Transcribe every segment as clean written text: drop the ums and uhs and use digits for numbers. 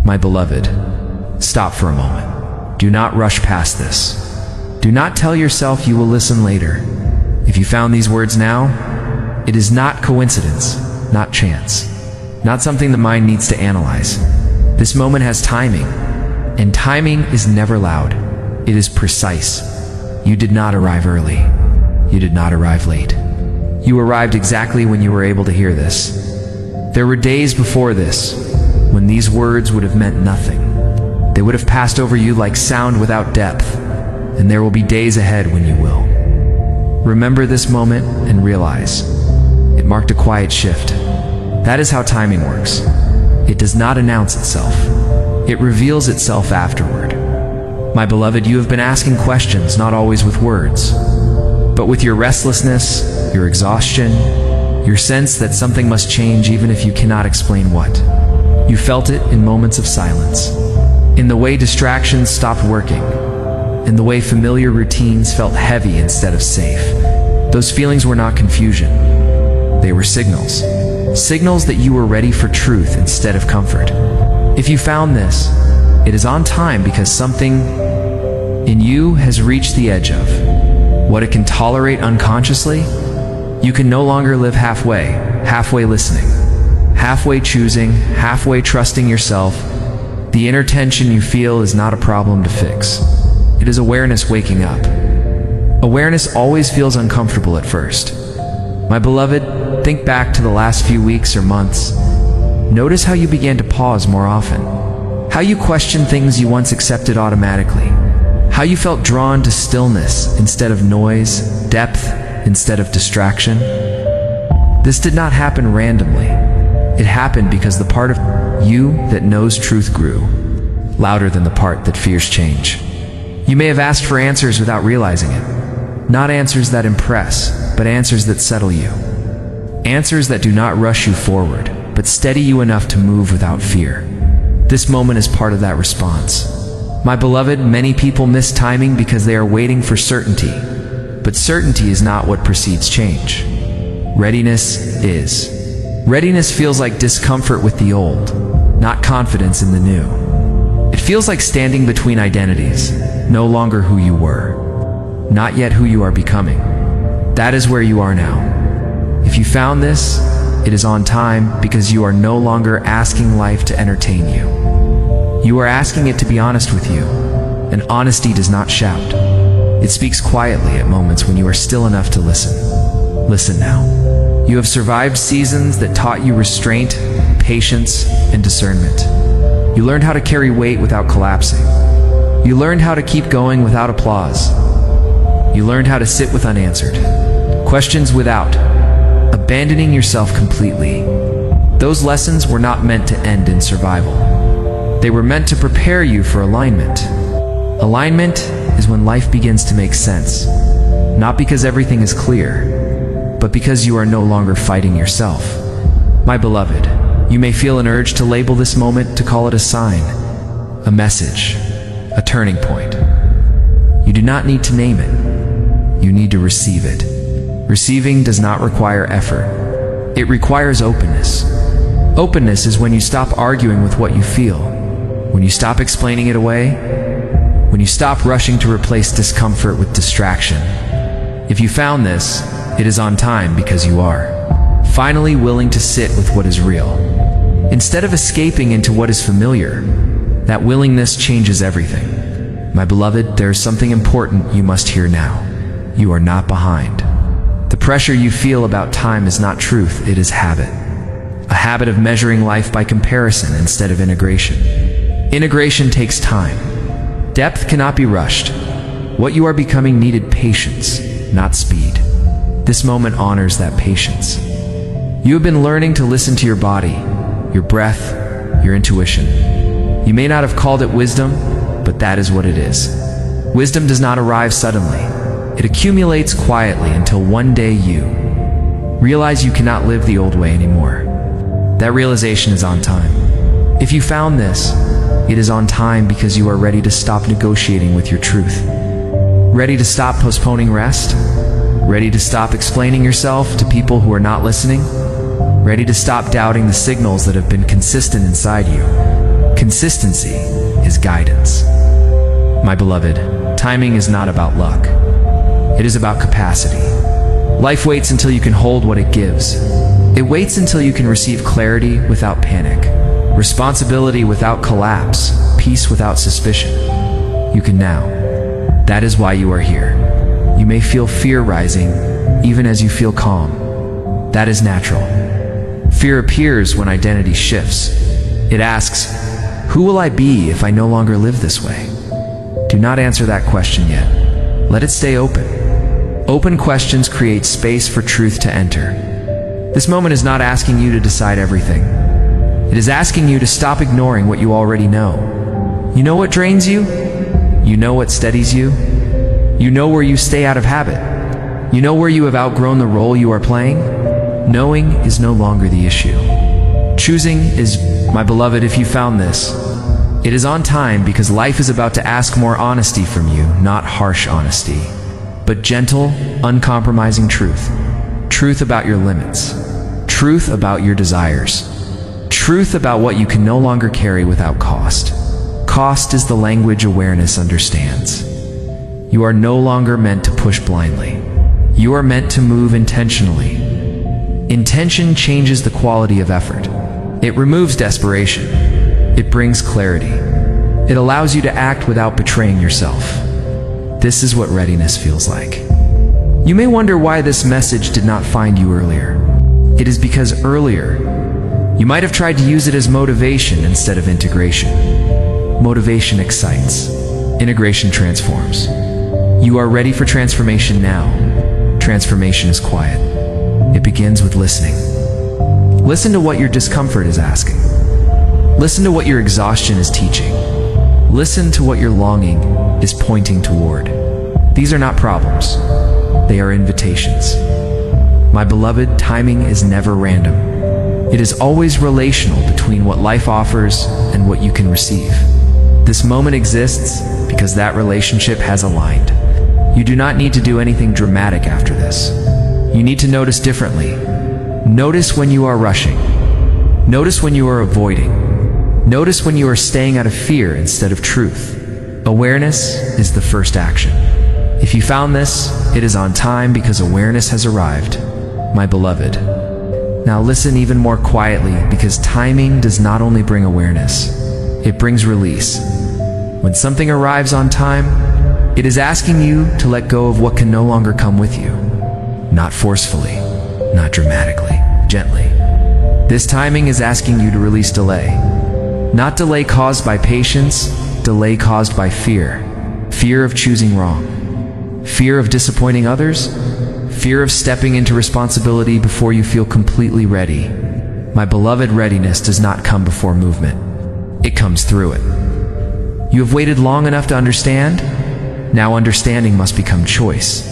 My beloved, stop for a moment. Do not rush past this. Do not tell yourself you will listen later. If you found these words now, it is not coincidence, not chance, not something the mind needs to analyze. This moment has timing, and timing is never loud. It is precise. You did not arrive early. You did not arrive late. You arrived exactly when you were able to hear this. There were days before this when these words would have meant nothing. They would have passed over you like sound without depth, and there will be days ahead when you will. Remember this moment and realize it marked a quiet shift. That is how timing works. It does not announce itself. It reveals itself afterward. My beloved, you have been asking questions, not always with words, but with your restlessness, your exhaustion, your sense that something must change even if you cannot explain what. You felt it in moments of silence, in the way distractions stopped working, in the way familiar routines felt heavy instead of safe. Those feelings were not confusion. They were signals. Signals that you were ready for truth instead of comfort. If you found this, it is on time because something in you has reached the edge of what it can tolerate unconsciously. You can no longer live halfway, halfway listening, halfway choosing, halfway trusting yourself. The inner tension you feel is not a problem to fix. It is awareness waking up. Awareness always feels uncomfortable at first. My beloved, think back to the last few weeks or months. Notice how you began to pause more often. How you questioned things you once accepted automatically. How you felt drawn to stillness instead of noise, depth instead of distraction. This did not happen randomly. It happened because the part of you that knows truth grew, louder than the part that fears change. You may have asked for answers without realizing it. Not answers that impress, but answers that settle you. Answers that do not rush you forward, but steady you enough to move without fear. This moment is part of that response. My beloved, many people miss timing because they are waiting for certainty, but certainty is not what precedes change. Readiness is. Readiness feels like discomfort with the old, not confidence in the new. It feels like standing between identities, no longer who you were, not yet who you are becoming. That is where you are now. If you found this, it is on time because you are no longer asking life to entertain you. You are asking it to be honest with you, and honesty does not shout. It speaks quietly at moments when you are still enough to listen. Listen now. You have survived seasons that taught you restraint, patience, and discernment. You learned how to carry weight without collapsing. You learned how to keep going without applause. You learned how to sit with unanswered questions without abandoning yourself completely. Those lessons were not meant to end in survival. They were meant to prepare you for alignment. Alignment is when life begins to make sense, not because everything is clear, but because you are no longer fighting yourself. My beloved, you may feel an urge to label this moment, to call it a sign, a message, a turning point. You do not need to name it. You need to receive it. Receiving does not require effort. It requires openness. Openness is when you stop arguing with what you feel, when you stop explaining it away, when you stop rushing to replace discomfort with distraction. If you found this, it is on time because you are finally willing to sit with what is real. Instead of escaping into what is familiar, that willingness changes everything. My beloved, there is something important you must hear now. You are not behind. The pressure you feel about time is not truth, it is habit. A habit of measuring life by comparison instead of integration. Integration takes time. Depth cannot be rushed. What you are becoming needed patience, not speed. This moment honors that patience. You have been learning to listen to your body, your breath, your intuition. You may not have called it wisdom, but that is what it is. Wisdom does not arrive suddenly. It accumulates quietly until one day you realize you cannot live the old way anymore. That realization is on time. If you found this, it is on time because you are ready to stop negotiating with your truth. Ready to stop postponing rest? Ready to stop explaining yourself to people who are not listening? Ready to stop doubting the signals that have been consistent inside you? Consistency is guidance. My beloved, timing is not about luck. It is about capacity. Life waits until you can hold what it gives. It waits until you can receive clarity without panic, responsibility without collapse, peace without suspicion. You can now. That is why you are here. You may feel fear rising, even as you feel calm. That is natural. Fear appears when identity shifts. It asks, who will I be if I no longer live this way? Do not answer that question yet. Let it stay open. Open questions create space for truth to enter. This moment is not asking you to decide everything. It is asking you to stop ignoring what you already know. You know what drains you? You know what steadies you? You know where you stay out of habit. You know where you have outgrown the role you are playing? Knowing is no longer the issue. Choosing is, my beloved, if you found this, it is on time because life is about to ask more honesty from you, not harsh honesty, but gentle, uncompromising truth. Truth about your limits. Truth about your desires. Truth about what you can no longer carry without cost. Cost is the language awareness understands. You are no longer meant to push blindly. You are meant to move intentionally. Intention changes the quality of effort. It removes desperation. It brings clarity. It allows you to act without betraying yourself. This is what readiness feels like. You may wonder why this message did not find you earlier. It is because earlier, you might have tried to use it as motivation instead of integration. Motivation excites. Integration transforms. You are ready for transformation now. Transformation is quiet. It begins with listening. Listen to what your discomfort is asking. Listen to what your exhaustion is teaching. Listen to what your longing is pointing toward. These are not problems. They are invitations. My beloved, timing is never random. It is always relational between what life offers and what you can receive. This moment exists because that relationship has aligned. You do not need to do anything dramatic after this. You need to notice differently. Notice when you are rushing. Notice when you are avoiding. Notice when you are staying out of fear instead of truth. Awareness is the first action. If you found this, it is on time because awareness has arrived, my beloved. Now listen even more quietly because timing does not only bring awareness, it brings release. When something arrives on time, it is asking you to let go of what can no longer come with you. Not forcefully, not dramatically, gently. This timing is asking you to release delay. Not delay caused by patience, delay caused by fear. Fear of choosing wrong. Fear of disappointing others. Fear of stepping into responsibility before you feel completely ready. My beloved, readiness does not come before movement. It comes through it. You have waited long enough to understand? Now understanding must become choice.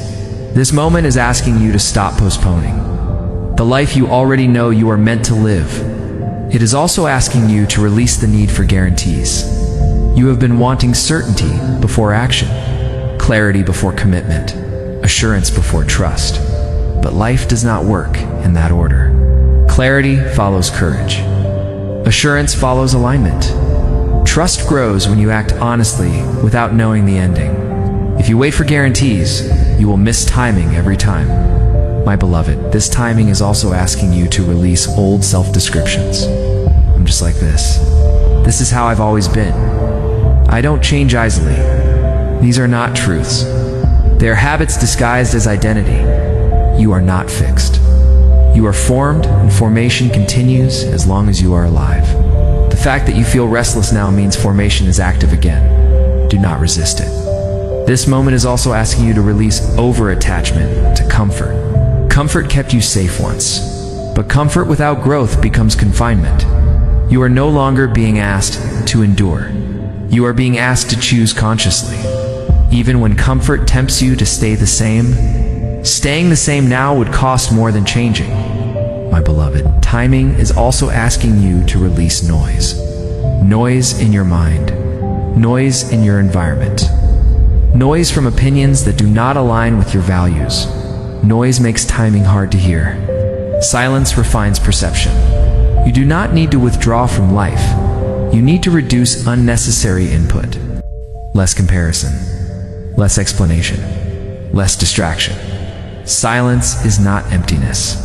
This moment is asking you to stop postponing. The life you already know you are meant to live. It is also asking you to release the need for guarantees. You have been wanting certainty before action, clarity before commitment, assurance before trust. But life does not work in that order. Clarity follows courage. Assurance follows alignment. Trust grows when you act honestly without knowing the ending. If you wait for guarantees, you will miss timing every time. My beloved, this timing is also asking you to release old self-descriptions. I'm just like this. This is how I've always been. I don't change easily. These are not truths. They are habits disguised as identity. You are not fixed. You are formed, and formation continues as long as you are alive. The fact that you feel restless now means formation is active again. Do not resist it. This moment is also asking you to release over-attachment to comfort. Comfort kept you safe once, but comfort without growth becomes confinement. You are no longer being asked to endure. You are being asked to choose consciously. Even when comfort tempts you to stay the same, staying the same now would cost more than changing. My beloved, timing is also asking you to release noise. Noise in your mind. Noise in your environment. Noise from opinions that do not align with your values. Noise makes timing hard to hear. Silence refines perception. You do not need to withdraw from life. you need to reduce unnecessary input. Less comparison, less explanation, less distraction. Silence is not emptiness.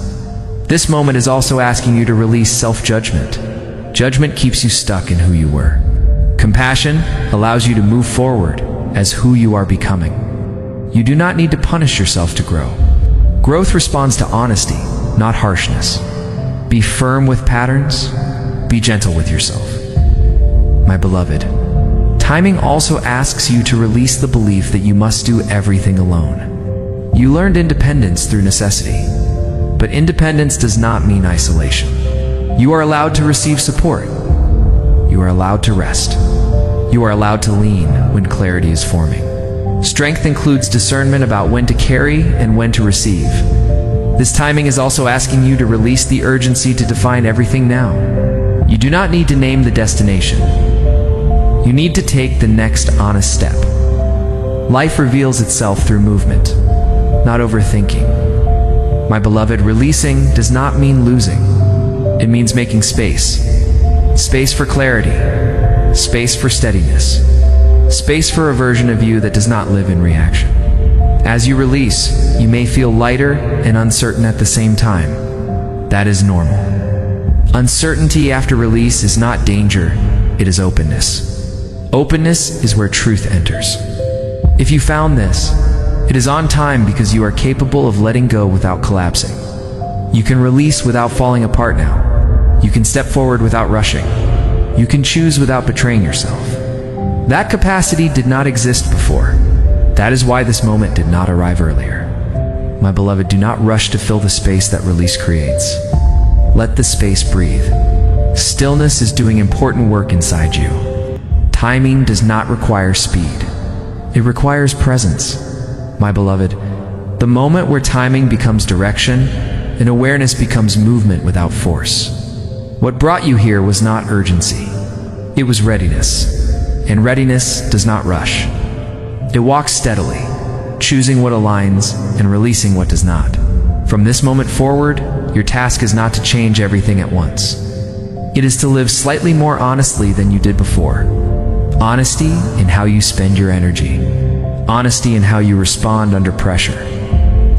This moment is also asking you to release self-judgment. Judgment keeps you stuck in who you were. Compassion allows you to move forward as who you are becoming. You do not need to punish yourself to grow. Growth responds to honesty, not harshness. Be firm with patterns. Be gentle with yourself. My beloved, timing also asks you to release the belief that you must do everything alone. You learned independence through necessity, but independence does not mean isolation. You are allowed to receive support. You are allowed to rest. You are allowed to lean when clarity is forming. Strength includes discernment about when to carry and when to receive. This timing is also asking you to release the urgency to define everything now. You do not need to name the destination. You need to take the next honest step. Life reveals itself through movement, not overthinking. My beloved, releasing does not mean losing. It means making space. Space for clarity. Space for steadiness. Space for a version of you that does not live in reaction. As you release, you may feel lighter and uncertain at the same time. That is normal. Uncertainty after release is not danger, it is openness. Openness is where truth enters. If you found this, it is on time because you are capable of letting go without collapsing. You can release without falling apart now. You can step forward without rushing. You can choose without betraying yourself. That capacity did not exist before. That is why this moment did not arrive earlier. My beloved, do not rush to fill the space that release creates. Let the space breathe. Stillness is doing important work inside you. Timing does not require speed. It requires presence. My beloved, the moment where timing becomes direction and awareness becomes movement without force. What brought you here was not urgency. It was readiness. And readiness does not rush. It walks steadily, choosing what aligns and releasing what does not. From this moment forward, your task is not to change everything at once. It is to live slightly more honestly than you did before. Honesty in how you spend your energy. Honesty in how you respond under pressure.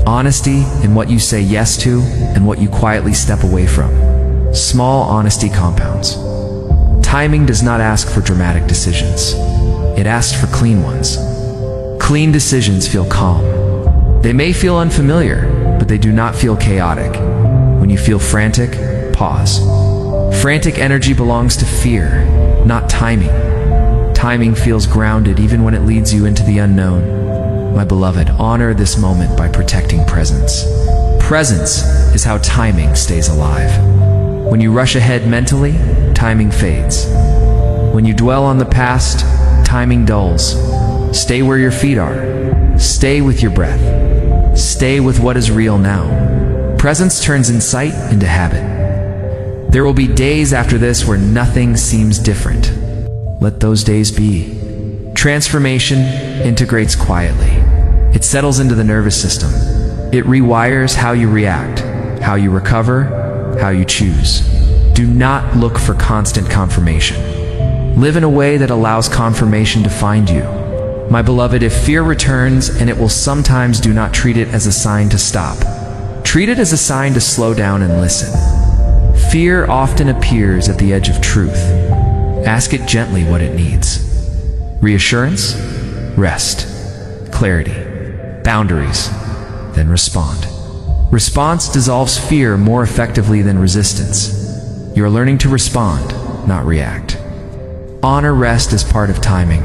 Honesty in what you say yes to and what you quietly step away from. Small honesty compounds. Timing does not ask for dramatic decisions. It asks for clean ones. Clean decisions feel calm. They may feel unfamiliar, but they do not feel chaotic. When you feel frantic, pause. Frantic energy belongs to fear, not timing. Timing feels grounded even when it leads you into the unknown. My beloved, honor this moment by protecting presence. Presence is how timing stays alive. When you rush ahead mentally, timing fades. When you dwell on the past, timing dulls. Stay where your feet are. Stay with your breath. Stay with what is real now. Presence turns insight into habit. There will be days after this where nothing seems different. Let those days be. Transformation integrates quietly. It settles into the nervous system. It rewires how you react, how you recover, how you choose. Do not look for constant confirmation. Live in a way that allows confirmation to find you. My beloved, if fear returns, and it will sometimes, do not treat it as a sign to stop. Treat it as a sign to slow down and listen. Fear often appears at the edge of truth. Ask it gently what it needs. Reassurance, rest, clarity, boundaries, then respond. Response dissolves fear more effectively than resistance. You are learning to respond, not react. Honor rest as part of timing.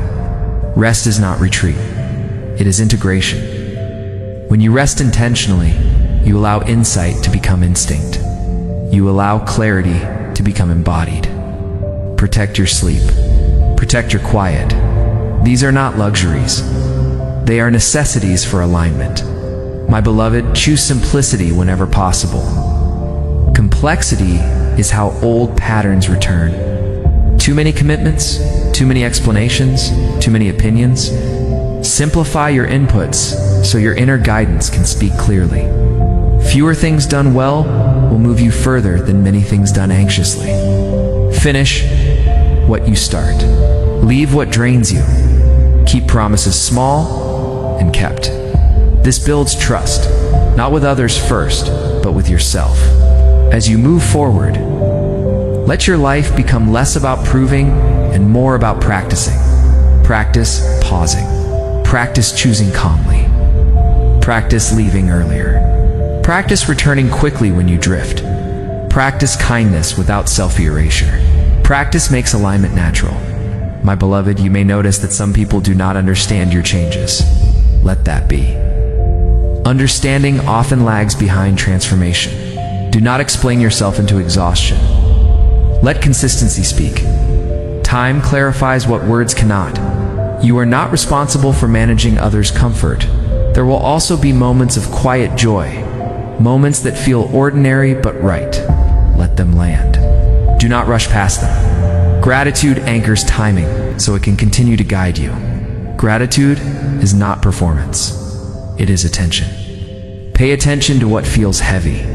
Rest is not retreat. It is integration. When you rest intentionally, you allow insight to become instinct. You allow clarity to become embodied. Protect your sleep. Protect your quiet. These are not luxuries. They are necessities for alignment. My beloved, choose simplicity whenever possible. Complexity is how old patterns return. Too many commitments, too many explanations, too many opinions. Simplify your inputs so your inner guidance can speak clearly. Fewer things done well will move you further than many things done anxiously. Finish what you start. Leave what drains you. Keep promises small and kept. This builds trust, not with others first, but with yourself. As you move forward, let your life become less about proving and more about practicing. Practice pausing. Practice choosing calmly. Practice leaving earlier. Practice returning quickly when you drift. Practice kindness without self-erasure. Practice makes alignment natural. My beloved, you may notice that some people do not understand your changes. Let that be. Understanding often lags behind transformation. Do not explain yourself into exhaustion. Let consistency speak. Time clarifies what words cannot. You are not responsible for managing others' comfort. There will also be moments of quiet joy, moments that feel ordinary but right. Let them land. Do not rush past them. Gratitude anchors timing so it can continue to guide you. Gratitude is not performance. It is attention. Pay attention to what feels heavy.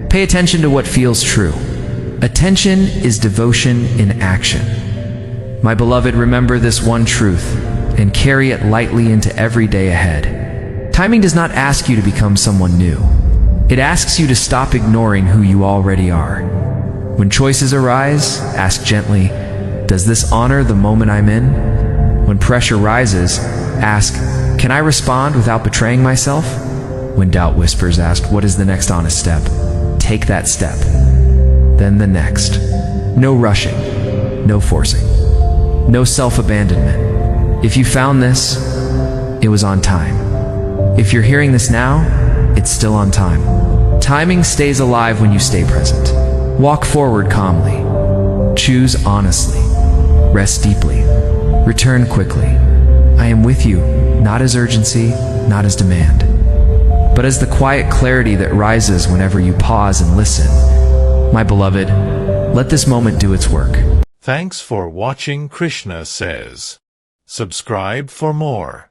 Pay attention to what feels true. Attention is devotion in action. My beloved, remember this one truth and carry it lightly into every day ahead. Timing does not ask you to become someone new. It asks you to stop ignoring who you already are. When choices arise, ask gently, does this honor the moment I'm in? When pressure rises, ask, can I respond without betraying myself? When doubt whispers, ask, what is the next honest step? Take that step. Then the next. No rushing, no forcing, no self-abandonment. If you found this, it was on time. If you're hearing this now, it's still on time. Timing stays alive when you stay present. Walk forward calmly. Choose honestly. Rest deeply. Return quickly. I am with you, not as urgency, not as demand, but as the quiet clarity that rises whenever you pause and listen. My beloved, let this moment do its work. Thanks for watching Krishna Says. Subscribe for more.